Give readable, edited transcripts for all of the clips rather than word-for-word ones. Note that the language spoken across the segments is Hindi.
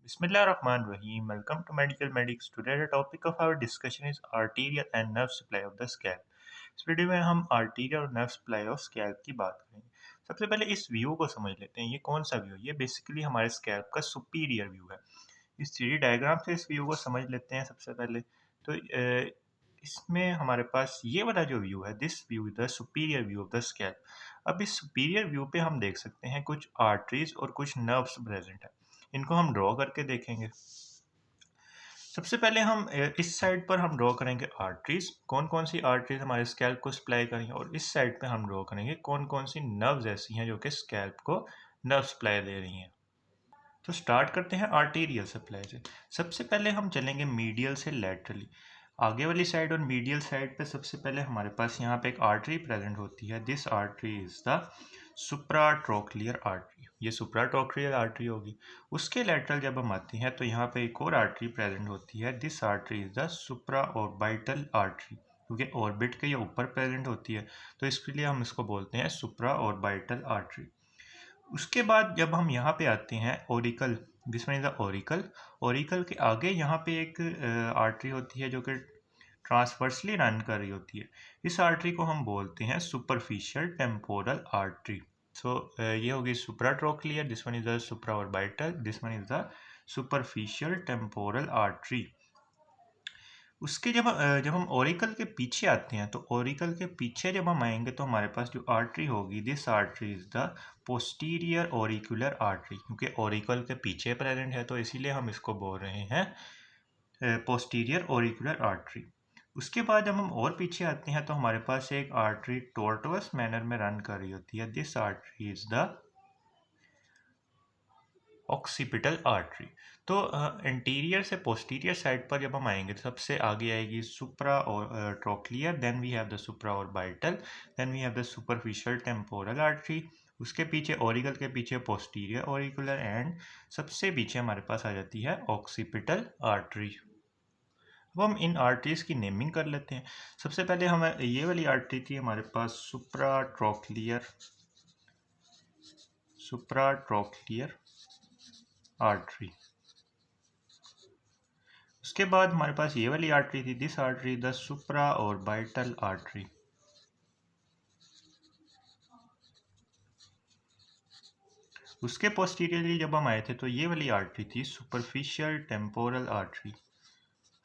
Bismillahirrahmanirrahim. Welcome to Medical Medics. Today the topic of our discussion is arterial and nerve supply of the scalp. इस वीडियो में हम आर्टीरियल और नर्व सप्लाई ऑफ स्कैल्प की बात करेंगे। सबसे पहले इस व्यू को समझ लेते हैं। ये कौन सा व्यू है? ये बेसिकली हमारे स्कैल्प का सुपीरियर व्यू है। इस 3D डायग्राम से इस व्यू को समझ लेते हैं। सबसे पहले तो इसमें हमारे पास ये वाला जो व्यू है, this view is the superior view of the scalp. अब इस सुपीरियर व्यू पे हम देख सकते हैं कुछ आर्टरीज और कुछ नर्व्स प्रेजेंट है। इनको हम ड्रॉ करके देखेंगे। सबसे पहले हम इस साइड पर हम ड्रॉ करेंगे आर्टरीज, कौन कौन सी आर्टरीज हमारे स्कैल्प को सप्लाई करेंगे, और इस साइड पे हम ड्रॉ करेंगे कौन कौन सी नर्व्स ऐसी हैं जो कि स्कैल्प को नर्व सप्लाई दे रही हैं। तो स्टार्ट करते हैं आर्टीरियल सप्लाई से। सबसे पहले हम चलेंगे मीडियल से लैटरली, आगे वाली साइड। और मीडियल साइड पे सबसे पहले हमारे पास यहाँ पे एक आर्टरी प्रेजेंट होती है। This artery is the supratrochlear artery. ये सुप्राट्रोक्लियर आर्टरी होगी। उसके लेटरल जब हम आते हैं तो यहाँ पे एक और आर्टरी प्रेजेंट होती है। This artery is the supraorbital artery, क्योंकि ऑर्बिट के ये ऊपर प्रेजेंट होती है तो इसके लिए हम इसको बोलते हैं सुप्राऑर्बिटल आर्टरी। उसके बाद जब हम यहाँ पे आते हैं Oracle, this one is the Oracle. Oracle के आगे यहाँ पे एक आर्टरी होती है जो कि ट्रांसवर्सली रन कर रही होती है। इस आर्टरी को हम बोलते हैं सुपरफिशियल टेम्पोरल आर्टरी। सो ये होगी supratrochlear, this one is the supraorbital, this one is the superficial temporal artery. उसके जब हम ओरिकल के पीछे आते हैं तो ओरिकल के पीछे जब हम आएंगे तो हमारे पास जो आर्टरी होगी, this artery is the posterior auricular artery, क्योंकि ओरिकल के पीछे प्रेजेंट है तो इसीलिए हम इसको बोल रहे हैं पोस्टीरियर ओरिकुलर आर्टरी। उसके बाद जब हम और पीछे आते हैं तो हमारे पास एक आर्टरी टॉर्टुअस मैनर में रन कर रही होती है। This artery is the occipital artery. तो इंटीरियर से पोस्टीरियर साइड पर जब हम आएंगे तो सबसे आगे आएगी सुप्रा और trochlear, then we have the supra orbital, then we have the superficial temporal artery. उसके पीछे ओरिकल के पीछे पोस्टीरियर ओरिकुलर, एंड सबसे पीछे हमारे पास आ जाती है ऑक्सीपिटल आर्टरी। अब हम इन आर्टरीज की नेमिंग कर लेते हैं। सबसे पहले हमें ये वाली आर्टरी थी हमारे पास सुप्रा ट्रोक्लियर आर्टरी। उसके बाद हमारे पास ये वाली आर्टरी थी, this artery the supra orbital artery. उसके पोस्टीरियरली जब हम आए थे तो ये वाली आर्टरी थी सुपरफिशियल टेम्पोरल आर्टरी।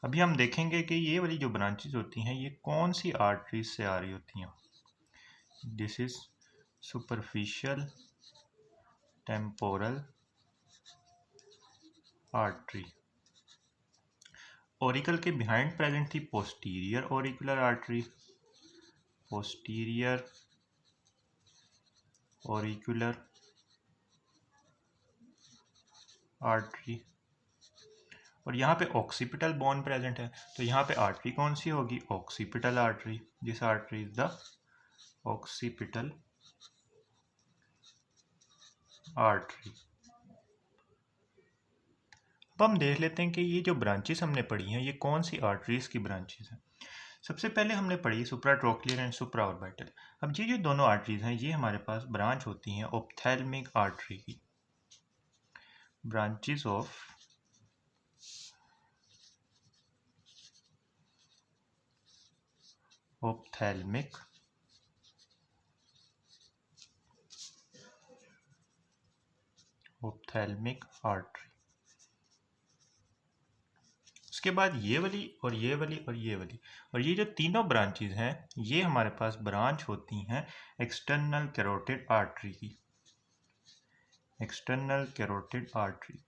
अभी हम देखेंगे कि ये वाली जो ब्रांचेस होती हैं ये कौन सी आर्टरीज से आ रही होती हैं। This is superficial temporal artery. Oracle के बिहाइंड प्रेजेंट थी posterior auricular artery, posterior auricular artery. और यहाँ पे ऑक्सीपिटल बोन प्रेजेंट है तो यहाँ पे आर्टरी कौन सी होगी? Occipital artery. This artery is the occipital artery. अब हम देख लेते हैं कि ये जो ब्रांचेस हमने पढ़ी हैं ये कौन सी आर्टरीज की ब्रांचेस हैं। सबसे पहले हमने पढ़ी सुप्राट्रोक्लियर एंड सुप्राऑर्बिटल। अब ये जो दोनों आर्टरीज हैं ये हमारे पास ब्रांच होती हैं ऑप्थेल्मिक आर्टरी की। Branches of ophthalmic artery. उसके बाद ये वाली और ये वाली और ये वाली, और ये जो तीनों ब्रांचेस हैं ये हमारे पास ब्रांच होती हैं एक्सटर्नल कैरोटिड आर्टरी की। एक्सटर्नल कैरोटिड आर्टरी,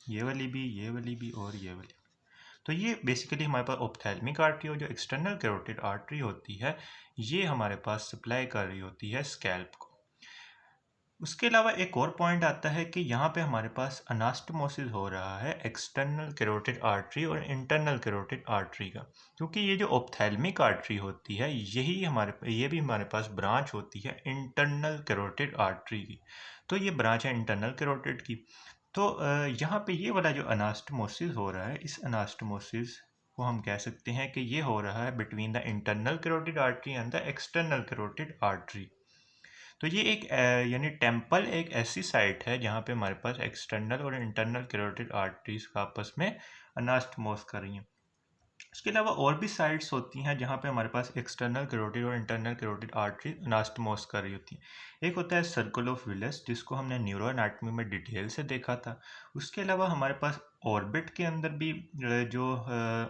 ये वाली भी, ये वाली भी और ये वाली। तो ये बेसिकली हमारे पास ऑप्थेल्मिक आर्टरी और जो एक्सटर्नल कैरोटिड आर्टरी होती है ये हमारे पास सप्लाई कर रही होती है स्कैल्प को। उसके अलावा एक और पॉइंट आता है कि यहाँ पे हमारे पास अनास्टोमोसिस हो रहा है एक्सटर्नल कैरोटिड आर्टरी और इंटरनल कैरोटिड आर्टरी का, क्योंकि ये जो ऑप्थेल्मिक आर्टरी होती है ये भी हमारे पास ब्रांच होती है इंटरनल कैरोटिड आर्टरी की। तो ये ब्रांच है इंटरनल कैरोटिड की। तो यहाँ पे ये वाला जो अनास्टोमोसिस हो रहा है, इस अनास्टोमोसिस को हम कह सकते हैं कि ये हो रहा है between the internal carotid artery and the external carotid artery. तो ये एक यानी टेम्पल एक ऐसी साइट है जहाँ पे हमारे पास एक्सटर्नल और इंटरनल कैरोटिड आर्टरीज का आपस में अनास्टमोस कर रही हैं। इसके अलावा और भी साइट्स होती हैं जहाँ पे हमारे पास एक्सटर्नल कैरोटिड और इंटरनल कैरोटिड आर्टरी अनास्टमोस कर रही होती हैं। एक होता है सर्कल ऑफ विलेस, जिसको हमने न्यूरो एनाटॉमी में डिटेल से देखा था। उसके अलावा हमारे पास ऑर्बिट के अंदर भी जो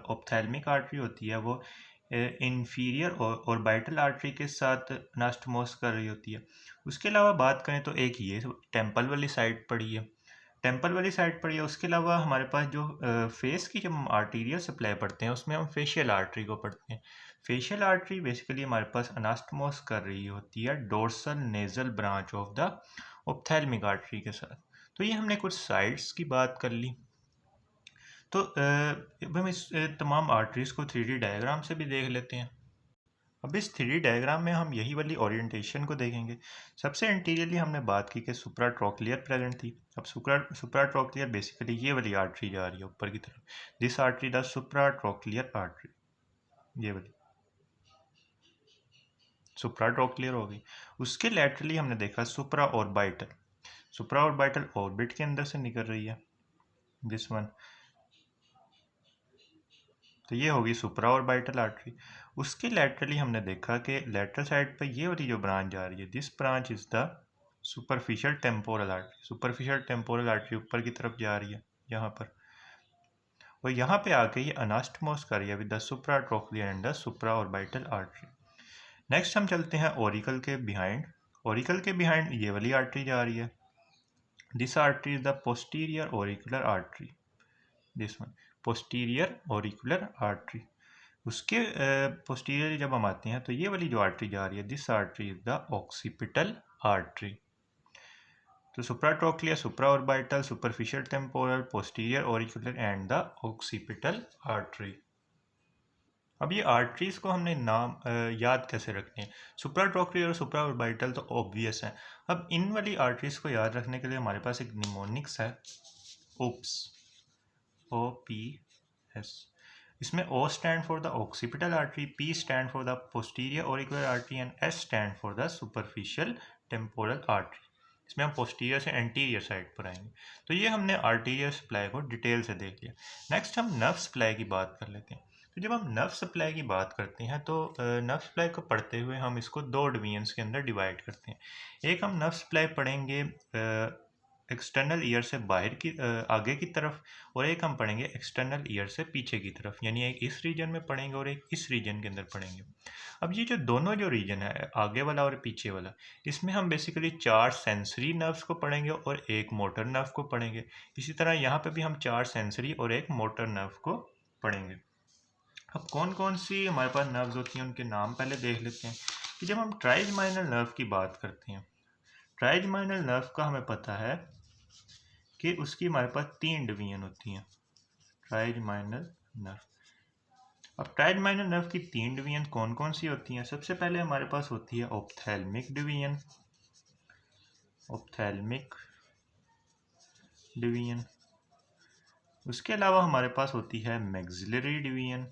ऑप्थेल्मिक आर्टरी होती है वो इंफीरियर और बाइटल आर्टरी के साथ अनास्टमोस कर रही होती है। उसके अलावा बात करें तो एक ये टेम्पल वाली साइड पड़ी है, टेम्पल वाली साइड पड़ी है। उसके अलावा हमारे पास जो फेस की जब हम आर्टीरियल सप्लाई पढ़ते हैं उसमें हम फेशियल आर्टरी को पढ़ते हैं। फेशियल आर्टरी बेसिकली हमारे पास अनास्टमोस कर रही होती है dorsal nasal branch of the ophthalmic artery के साथ। तो ये हमने कुछ साइड्स की बात कर ली। तो अब हम इस तमाम आर्टरीज को 3D डायग्राम से भी देख लेते हैं। अब इस 3D डायग्राम में हम यही वाली ओरिएंटेशन को देखेंगे। सबसे इंटीरियरली हमने बात की कि सुप्राट्रोक्लियर प्रेजेंट थी। अब सुप्राट्रोक्लियर बेसिकली ये वाली आर्टरी जा रही है ऊपर की तरफ, this artery the supratrochlear artery, ये वाली सुप्राट्रोक्लियर हो गई। उसके लैटरली हमने देखा सुप्रा ऑर्बिटल, सुप्रा ऑर्बिटल ऑर्बिट के अंदर से निकल रही है, दिस वन। तो ये होगी सुप्रा ऑर्बिटल आर्टरी। उसके लैटरली हमने देखा कि लैटरल साइड पर ये वाली जो ब्रांच जा रही है, this branch is the superficial temporal artery. Superficial temporal artery ऊपर की तरफ जा रही है यहाँ पर, और यहाँ पे आके ये अनास्टमोस कर रही है with the supratrochlear and the supra orbital artery. Next हम चलते हैं ओरिकल के बिहाइंड। ओरिकल के बिहाइंड ये वाली आर्टरी जा रही है, this artery is the posterior auricular artery, this one posterior auricular artery. उसके पोस्टीरियर जब हम आते हैं तो ये वाली जो आर्टरी जा रही है, this artery is the occipital artery. तो supratrochlear, supra orbital, superficial temporal, posterior auricular and the occipital artery. अब ये आर्टरीज को हमने नाम याद कैसे रखने हैं? सुप्राट्रोक्लियर और सुप्रा ऑर्बिटल तो ऑब्वियस है। अब इन वाली आर्टरीज को याद रखने के लिए हमारे पास एक निमोनिक्स है, ओप्स, OPS। इसमें O stand for the occipital artery, P stand for the posterior auricular artery and S stand for the superficial temporal artery. इसमें हम पोस्टीरियर से एंटीरियर साइड पर आएंगे। तो ये हमने आर्टीरियर सप्लाई को डिटेल से देख लिया। नेक्स्ट हम नर्व सप्लाई की बात कर लेते हैं। तो जब हम नर्व सप्लाई की बात करते हैं तो नर्व सप्लाई को पढ़ते हुए हम इसको दो डिवीजन्स के अंदर डिवाइड करते हैं। एक हम नर्व सप्लाई पढ़ेंगे एक्सटर्नल ईयर से बाहर की आगे की तरफ, और एक हम पढ़ेंगे एक्सटर्नल ईयर से पीछे की तरफ, यानी एक इस रीजन में पढ़ेंगे और एक इस रीजन के अंदर पढ़ेंगे। अब ये जो दोनों जो रीजन है आगे वाला और पीछे वाला, इसमें हम बेसिकली 4 सेंसरी नर्व्स को पढ़ेंगे और एक मोटर नर्व को पढ़ेंगे। इसी तरह यहाँ पे भी हम 4 सेंसरी और एक मोटर नर्व को पढ़ेंगे। अब कौन कौन सी हमारे पास नर्व्स होती हैं उनके नाम पहले देख लेते हैं। कि जब हम ट्राइजमाइनल नर्व की बात करते हैं, ट्राइजमाइनल नर्व का हमें पता है कि उसकी हमारे पास 3 डिवीजन होती हैं, ट्राइजमाइनल नर्व। अब ट्राइजमाइनल नर्व की 3 डिवीजन कौन कौन सी होती हैं? सबसे पहले हमारे पास होती है ऑप्थेल्मिक डिवीजन, ऑप्थेल्मिक डिवीजन। उसके अलावा हमारे पास होती है मैक्सिलरी डिवीजन,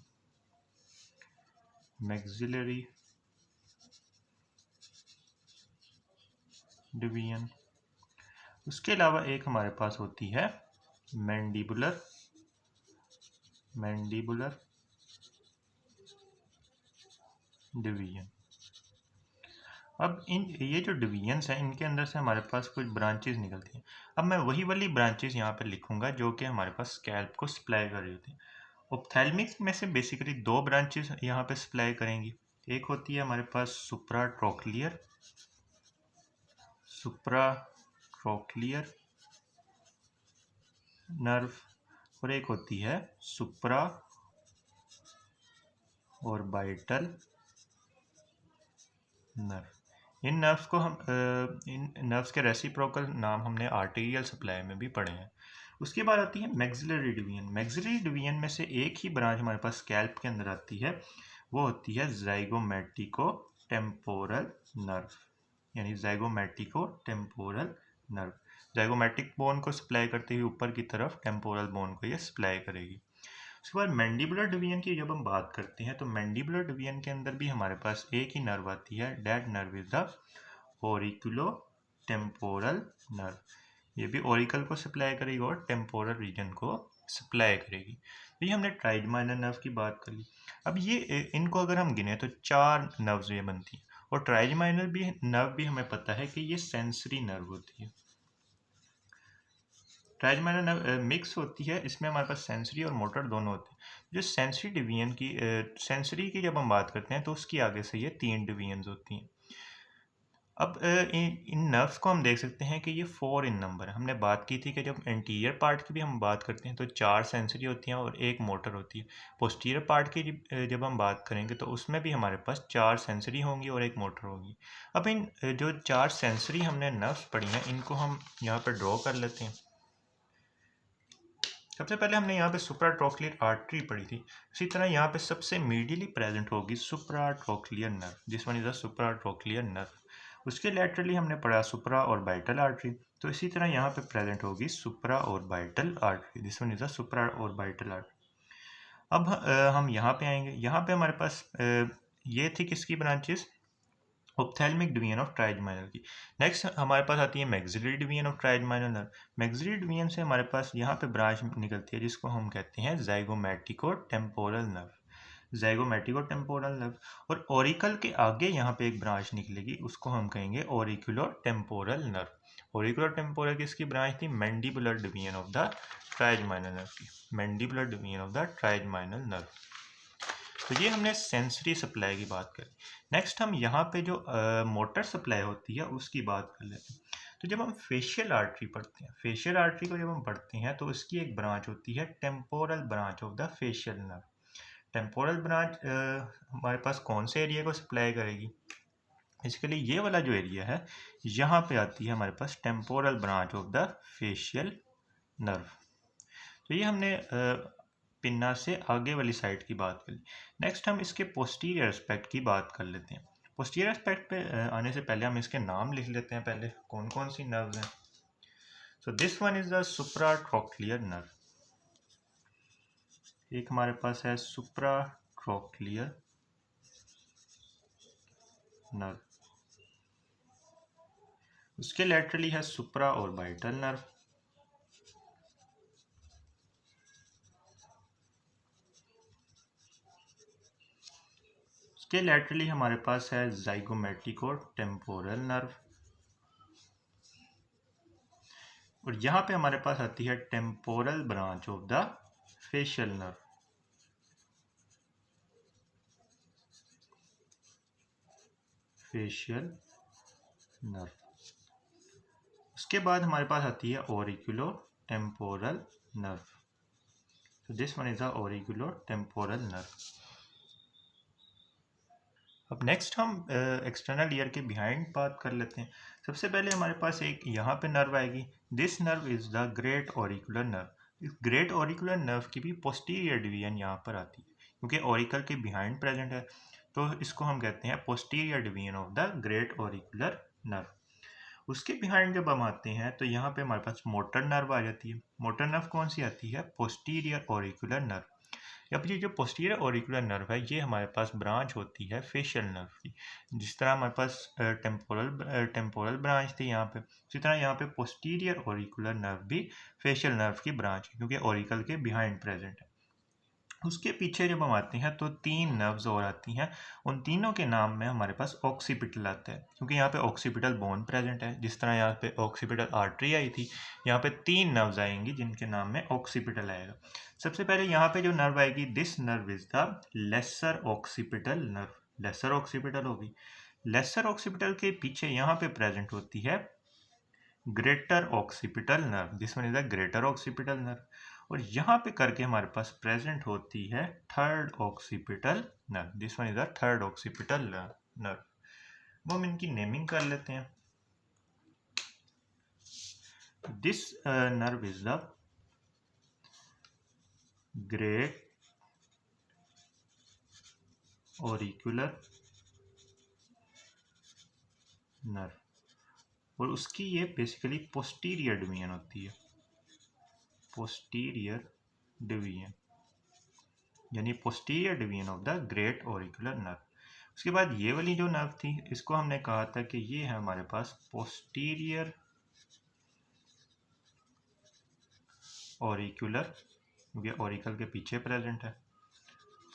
मैक्सिलरी डिवीजन। उसके अलावा एक हमारे पास होती है मैंडिबुलर, मैंडिबुलर डिवीजन। अब ये जो डिवीजन्स हैं इनके अंदर से हमारे पास कुछ ब्रांचेस निकलती हैं। अब मैं वही वाली ब्रांचेस यहाँ पे लिखूंगा जो कि हमारे पास स्कैल्प को सप्लाई कर रही होती हैं। ऑप्थेल्मिक में से बेसिकली 2 ब्रांचेस यहाँ पे सप्लाई करेंगी। एक होती है हमारे पास सुप्राट्रोक्लियर, सुप्राट्रोक्लियर नर्व, और एक होती है सुप्रा ऑर्बिटल नर्व। इन नर्व्स को हम इन नर्व्स के रेसिप्रोकल नाम हमने आर्टीरियल सप्लाई में भी पढ़े हैं। उसके बाद आती है मैक्सिलरी डिवीजन। मैक्सिलरी डिवीजन में से एक ही ब्रांच हमारे पास स्कैल्प के अंदर आती है, वो होती है ज़ाइगोमैटिको टेम्पोरल नर्व, यानी ज़ाइगोमैटिको टेम्पोरल नर्व। ज़ाइगोमैटिक बोन को सप्लाई करते हुए ऊपर की तरफ टेम्पोरल बोन को ये सप्लाई करेगी। उसके बाद मैंडिबुलर डिवीजन की जब हम बात करते हैं तो मैंडिबुलर डिवीजन के अंदर भी हमारे पास एक ही नर्व आती है, that nerve is the auriculo temporal nerve, ये भी ऑरिकल को सप्लाई करेगी और टेम्पोरल रीजन को सप्लाई करेगी। तो ये हमने ट्राइजमाइनर नर्व की बात कर ली। अब ये इनको अगर हम गिने तो 4 नर्व्स ये बनती हैं, और ट्राइजमाइनर भी नर्व भी हमें पता है कि ये सेंसरी नर्व होती है। ट्राइजमाइनर नर्व मिक्स होती है, इसमें हमारे पास सेंसरी और मोटर दोनों होते हैं। जो सेंसरी डिवीजन की सेंसरी की जब हम बात करते हैं तो उसकी आगे से ये 3 डिवीजन्स होती हैं। अब इन नर्व्स को हम देख सकते हैं कि ये 4 इन नंबर है। हमने बात की थी कि जब एंटीरियर पार्ट की भी हम बात करते हैं तो 4 सेंसरी होती हैं और 1 मोटर होती है। पोस्टीरियर पार्ट की जब हम बात करेंगे तो उसमें भी हमारे पास 4 सेंसरी होंगी और 1 मोटर होगी। अब इन जो 4 सेंसरी हमने नर्व्स पढ़ी हैं इनको हम यहाँ पर ड्रॉ कर लेते हैं। सबसे पहले हमने यहाँ पे सुप्राट्रोक्लियर आर्टरी पढ़ी थी। इसी तरह यहाँ पे सबसे मीडियली प्रेजेंट होगी supratrochlear nerve, this one is the supratrochlear nerve. उसके लेटरली हमने पढ़ा सुप्रा ऑर्बिटल आर्टरी, तो इसी तरह यहाँ पे प्रेजेंट होगी supra orbital artery, this one is the supra orbital artery. अब हम यहाँ पे आएंगे। यहाँ पे हमारे पास ये थी किसकी branches, ophthalmic division of trigeminal की। नेक्स्ट हमारे पास आती है maxillary division of trigeminal nerve. Maxillary division से हमारे पास यहाँ पे ब्रांच निकलती है जिसको हम कहते हैं ज़ाइगोमैटिको टेम्पोरल नर्व, ज़ाइगोमैटिको टेम्पोरल नर्व। और ऑरिकल के आगे यहाँ पे एक ब्रांच निकलेगी, उसको हम कहेंगे auriculo temporal nerve. Auriculo temporal किसकी ब्रांच थी, mandibular division of the trigeminal nerve की, mandibular division of the trigeminal nerve. तो ये हमने सेंसरी सप्लाई की बात करी। नेक्स्ट हम यहाँ पे जो मोटर सप्लाई होती है उसकी बात कर लेते हैं। तो जब हम फेशियल आर्टरी पढ़ते हैं, फेशियल आर्टरी को जब हम पढ़ते हैं तो उसकी एक ब्रांच होती है temporal branch of the facial nerve. Temporal branch हमारे पास कौन से एरिया को सप्लाई करेगी, इसके लिए ये वाला जो एरिया है यहाँ पे आती है हमारे पास temporal branch of the facial nerve. तो ये हमने पिन्ना से आगे वाली साइड की बात करी। नेक्स्ट हम इसके पोस्टीरियर एस्पेक्ट की बात कर लेते हैं। पोस्टीरियर एस्पेक्ट पे आने से पहले हम इसके नाम लिख लेते हैं पहले कौन कौन सी नर्व्स हैं। So this one is the supratrochlear nerve, एक हमारे पास है सुप्राट्रोक्लियर नर्व। उसके लेटरली है सुप्रा ऑर्बिटल नर्व। उसके लेटरली हमारे पास है ज़ाइगोमैटिको टेम्पोरल नर्व। और यहाँ पे हमारे पास आती है temporal branch of the facial nerve. Facial nerve. उसके बाद हमारे पास आती है ऑरिकुलो टेम्पोरल नर्व। तो this one is the auriculo temporal nerve. अब नेक्स्ट हम एक्सटर्नल ईयर के बिहाइंड बात कर लेते हैं। सबसे पहले हमारे पास एक यहाँ पे नर्व आएगी, this nerve is the great auricular nerve. इस ग्रेट ऑरिकुलर नर्व की भी पोस्टीरियर डिवीजन यहाँ पर आती है क्योंकि ऑरिकल के बिहाइंड प्रेजेंट है, तो इसको हम कहते हैं posterior division of the great auricular nerve. उसके बिहाइंड जब हम आते हैं तो यहाँ पे हमारे पास मोटर नर्व आ जाती है। मोटर नर्व कौन सी आती है, पोस्टीरियर ऑरिकुलर नर्व। अब ये जो पोस्टीरियर ऑरिकुलर नर्व है ये हमारे पास ब्रांच होती है फेशियल नर्व की। जिस तरह हमारे पास टेम्पोरल ब्रांच थी यहाँ पे, उसी तरह यहाँ पे पोस्टीरियर ऑरिकुलर नर्व भी फेशियल नर्व की ब्रांच है क्योंकि ऑरिकल के बिहाइंड प्रेजेंट है। उसके पीछे जब हम आते हैं तो 3 नर्व्स और आती हैं, उन तीनों के नाम में हमारे पास ऑक्सीपिटल आता है क्योंकि यहाँ पे ऑक्सीपिटल बोन प्रेजेंट है। जिस तरह यहाँ पे ऑक्सीपिटल आर्टरी आई थी, यहाँ पे 3 नर्व्स आएंगी जिनके नाम में ऑक्सीपिटल आएगा। सबसे पहले यहाँ पे जो नर्व आएगी, this nerve is the lesser occipital nerve, lesser occipital होगी। लेसर ऑक्सीपिटल के पीछे यहाँ पे प्रेजेंट होती है greater occipital nerve, this one is the greater occipital nerve. और यहाँ पे करके हमारे पास प्रेजेंट होती है third occipital nerve, this one is the third occipital nerve. वो हम इनकी नेमिंग कर लेते हैं। This nerve is the great auricular nerve, और उसकी ये बेसिकली पोस्टीरियर डिवीजन होती है, पोस्टीरियर डिवीजन, यानी posterior division of the great auricular nerve. उसके बाद ये वाली जो नर्व थी इसको हमने कहा था कि ये है हमारे पास पोस्टीरियर ऑरिकुलर, क्योंकि ऑरिकल के पीछे प्रेजेंट है,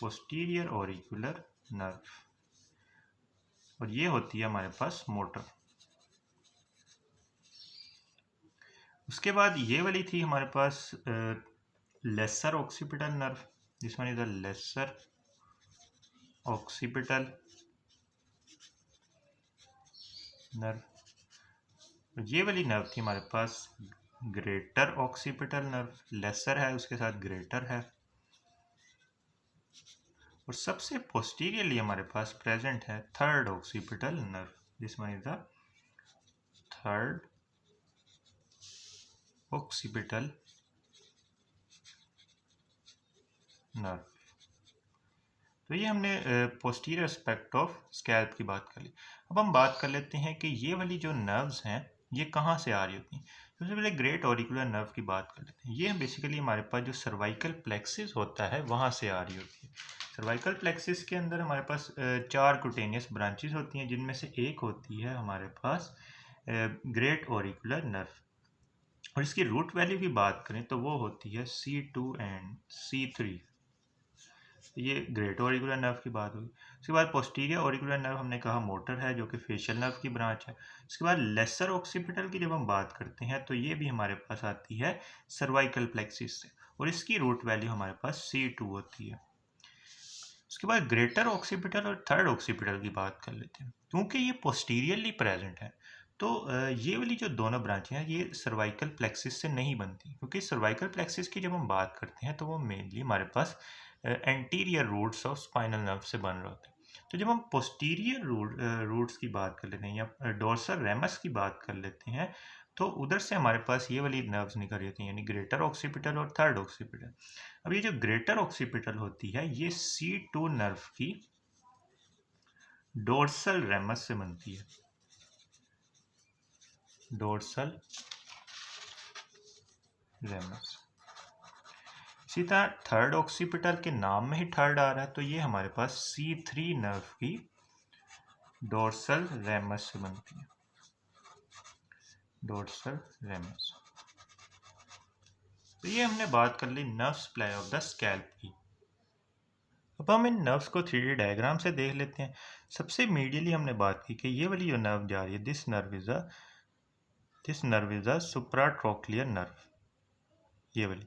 पोस्टीरियर ऑरिकुलर नर्व, और ये होती है हमारे पास मोटर। उसके बाद ये वाली थी हमारे पास lesser occipital nerve, this one is the lesser occipital nerve. ये वाली नर्व थी हमारे पास ग्रेटर ऑक्सीपिटल नर्व, लेसर है उसके साथ ग्रेटर है, और सबसे पोस्टीरियरली हमारे पास प्रेजेंट है third occipital nerve, this one is the third occipital nerve. तो ये हमने पोस्टीरियर एस्पेक्ट ऑफ स्कैल्प की बात कर ली। अब हम बात कर लेते हैं कि ये वाली जो नर्व्स हैं ये कहाँ से आ रही होती हैं। सबसे पहले ग्रेट ऑरिकुलर नर्व की बात कर लेते हैं। ये बेसिकली हमारे पास जो सर्वाइकल प्लेक्सिस होता है वहाँ से आ रही होती है। सर्वाइकल प्लेक्सिस के अंदर हमारे पास 4 क्यूटेनियस ब्रांचेस होती हैं, जिनमें से एक होती है हमारे पास ग्रेट ऑरिकुलर नर्व, और इसकी रूट वैल्यू की बात करें तो वो होती है C2 एंड C3। ये ग्रेट ऑरिकुलर नर्व की बात हुई। उसके बाद पोस्टीरियर ऑरिकुलर नर्व हमने कहा मोटर है, जो कि फेशियल नर्व की ब्रांच है। उसके बाद लेसर ऑक्सीपिटल की जब हम बात करते हैं तो ये भी हमारे पास आती है सर्वाइकल प्लेक्सिस से, और इसकी रूट वैल्यू हमारे पास C2 होती है। उसके बाद ग्रेटर ऑक्सीपिटल और थर्ड ऑक्सीपिटल की बात कर लेते हैं। क्योंकि ये पोस्टीरियरली प्रेजेंट है तो ये वाली जो दोनों ब्रांचें हैं ये सर्वाइकल प्लेक्सिस से नहीं बनती, क्योंकि सर्वाइकल प्लेक्सिस की जब हम बात करते हैं तो वो मेनली हमारे पास anterior roots of spinal nerve से बन रहे होते हैं। तो जब हम पोस्टीरियर रूट्स की बात कर लेते हैं या डोर्सल रेमस की बात कर लेते हैं तो उधर से हमारे पास ये वाली नर्व्स निकल रही होती हैं, यानी ग्रेटर ऑक्सीपिटल और थर्ड ऑक्सीपिटल। अब ये जो ग्रेटर ऑक्सीपिटल होती है ये C2 नर्व की डोर्सल रेमस से बनती है, डोर्सल रेमस। इसी तरह थर्ड ऑक्सीपिटल के नाम में ही थर्ड आ रहा है, तो ये हमारे पास C3 नर्व की डोर्सल रेमस से बनती है, डोर्सल रेमस। तो ये हमने बात कर ली nerve supply of the scalp की। अब हम इन नर्व्स को 3D डायग्राम से देख लेते हैं। सबसे मीडियली हमने बात की कि ये वाली जो नर्व जा रही है this nerve is a supratrochlear nerve, ये वाली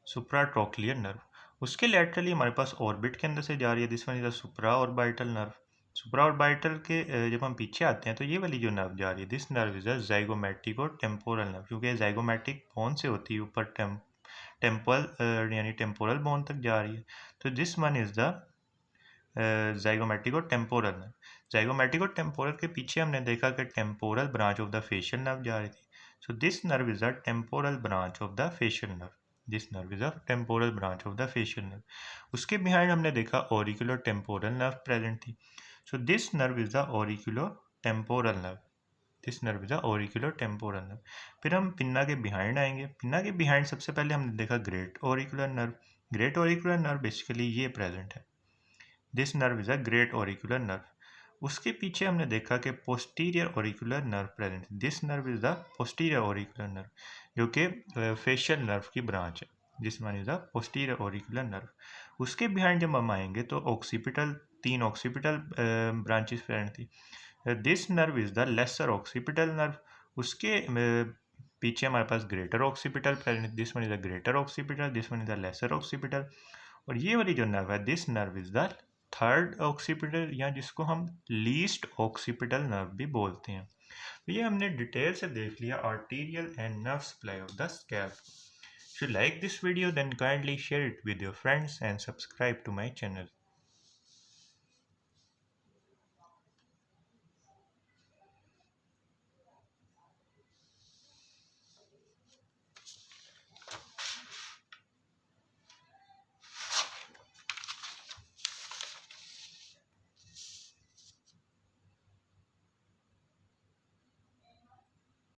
सुप्राट्रोक्लियर नर्व। उसके लेटरली हमारे पास ऑर्बिट के अंदर से जा रही है, this one is a supra orbital nerve. Supra orbital के जब हम पीछे आते हैं तो ये वाली जो नर्व जा रही है this nerve is a zygomatic और टेम्पोरल नर्व, क्योंकि जाइगोमैटिक बोन से होती है ऊपर टेम्पल यानी टेम्पोरल बोन तक जा रही है। तो this one is the zygomatic और टेम्पोरल नर्व। जाइगोमैटिक और टेम्पोरल के पीछे हमने देखा कि temporal branch of the facial nerve जा रही थी। So this nerve is the temporal branch of the facial nerve, this nerve is a temporal branch of the facial nerve. उसके बिहाइंड हमने देखा ऑरिकुलर टेम्पोरल नर्व प्रेजेंट थी। So this nerve is the auricular temporal nerve, this nerve is the auricular temporal nerve. फिर हम पिन्ना के बिहाइंड आएंगे। पिन्ना के बिहाइंड सबसे पहले हमने देखा great auricular nerve. Great auricular nerve basically ये प्रेजेंट है, this nerve is a great auricular nerve. उसके पीछे हमने देखा कि पोस्टीरियर ऑरिकुलर नर्व प्रेजेंट है, this nerve is the posterior auricular nerve, जो कि फेशियल नर्व की ब्रांच है, this one is the posterior auricular nerve. उसके बिहाइंड जब हम आएंगे तो ऑक्सीपिटल, 3 ऑक्सीपिटल ब्रांचेस प्रेजेंट थी, this nerve is the lesser occipital nerve. उसके पीछे हमारे पास greater occipital present, this one is the greater occipital, this one is the lesser occipital. और ये वाली जो नर्व है this nerve is the third occipital, या जिसको हम लीस्ट ऑक्सीपिटल नर्व भी बोलते हैं। तो ये हमने डिटेल से देख लिया arterial and nerve supply of the scalp. If you like this video then kindly share it with your friends and subscribe to my channel.